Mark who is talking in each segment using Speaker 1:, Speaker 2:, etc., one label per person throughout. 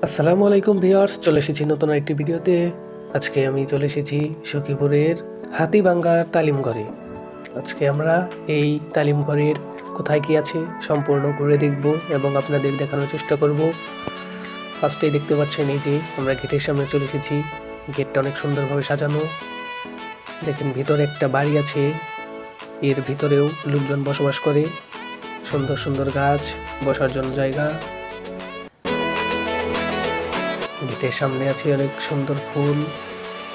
Speaker 1: আসসালামু আলাইকুম ভিউয়ার্স, চলে এসেছি নতুন একটি ভিডিওতে। আজকে আমি চলে এসেছি সখীপুরের হাতিভাঙ্গার তালিমঘরে। আজকে আমরা এই তালিমঘরের কোথায় কি আছে সম্পূর্ণ ঘুরে দেখব এবং আপনাদের দেখানোর চেষ্টা করব। ফার্স্টেই দেখতে পাচ্ছেন এই যে আমরা গেটের সামনে চলে এসেছি। গেটটা অনেক সুন্দরভাবে সাজানো। দেখেন ভিতরে একটা বাড়ি আছে, এর ভিতরেও লোকজন বসবাস করে। সুন্দর সুন্দর গাছ, বসার জন্য জায়গা। গেটের সামনে আছে অনেক সুন্দর ফুল।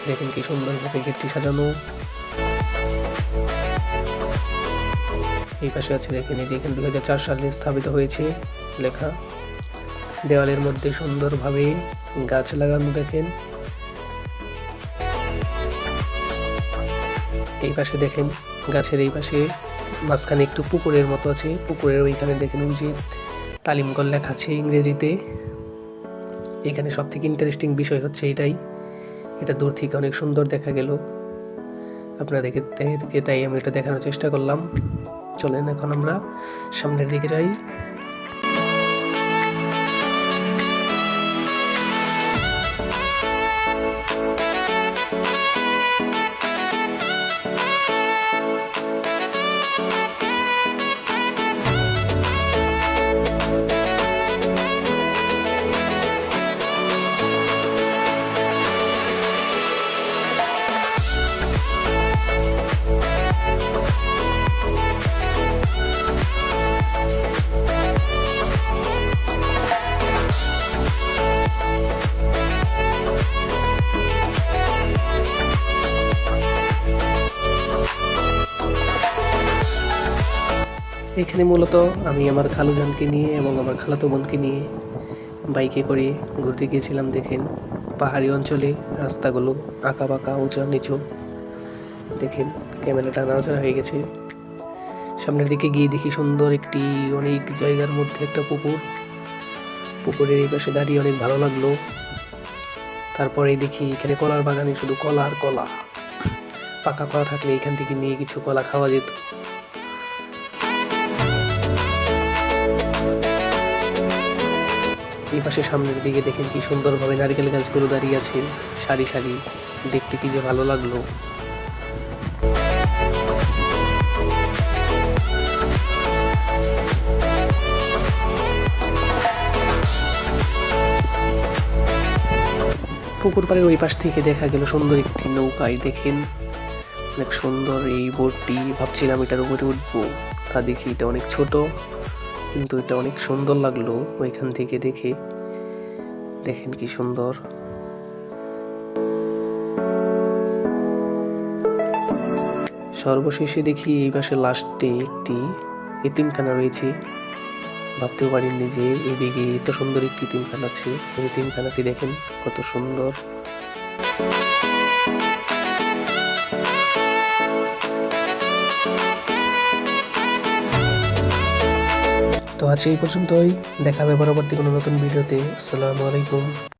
Speaker 1: দেখেন কি সুন্দরভাবে গেটটি সাজানো। এই পাশে আছে দেখেন এই যে এখানে 2004 সালে স্থাপিত হয়েছে লেখা। দেওয়ালের মধ্যে সুন্দরভাবে গাছ লাগানো দেখেন। এই পাশে দেখেন গাছের এই পাশে মাঝখানে একটু পুকুরের মতো আছে। পুকুরের ওইখানে দেখেন ওই যে তালিমঘর লেখা আছে ইংরেজিতে। এখানে সব থেকে ইন্টারেস্টিং বিষয় হচ্ছে এটাই, এটা দূর থেকে অনেক সুন্দর দেখা গেল আপনাদেরকে, তাই আমি এটা দেখানোর চেষ্টা করলাম। চলেন এখন আমরা সামনের দিকে যাই। এখানে মূলত আমি আমার খালুজানকে নিয়ে এবং আমার খালাতো বোনকে নিয়ে বাইকে করে ঘুরতে গিয়েছিলাম। দেখেন পাহাড়ি অঞ্চলে রাস্তাগুলো আঁকা বাঁকা, উঁচা নিচু। দেখেন ক্যামেরাটা নাড়াচাড়া হয়ে গেছে। সামনের দিকে গিয়ে দেখি সুন্দর একটি অনেক জায়গার মধ্যে একটা পুকুর। পুকুরের এই পাশে দাঁড়িয়ে অনেক ভালো লাগলো। তারপরে দেখি এখানে কলার বাগানে শুধু কলা আর কলা। পাকা কলা থাকলে এখান থেকে নিয়ে কিছু কলা খাওয়া যেত। এই পাশে সামনের দিকে দেখেন কি সুন্দরভাবে নারকেল গাছগুলো দাঁড়িয়ে আছে সারি সারি। দেখতে কি যে ভালো লাগলো। পুকুর পাড়ের ওই পাশ থেকে দেখা গেল সুন্দর একটি নৌকায়। দেখেন অনেক সুন্দর এই বোটটি। ভাবছিলাম এটার উপরে উঠবো, তা দেখি এটা অনেক ছোট, কিন্তু এটা অনেক সুন্দর লাগলো ওইখান থেকে দেখে। দেখেন কি সুন্দর। সর্বশেষে দেখি এই পাশে লাস্টে একটি এতিমখানা রয়েছে। ভাবতেও পারিনি যে এদিকে এত সুন্দর একটি এতিমখানা আছে। এই এতিমখানাটি দেখেন কত সুন্দর। তো আজ এই পর্যন্তই, দেখা হবে পরবর্তী কোনো নতুন ভিডিওতে। আসসালামু আলাইকুম।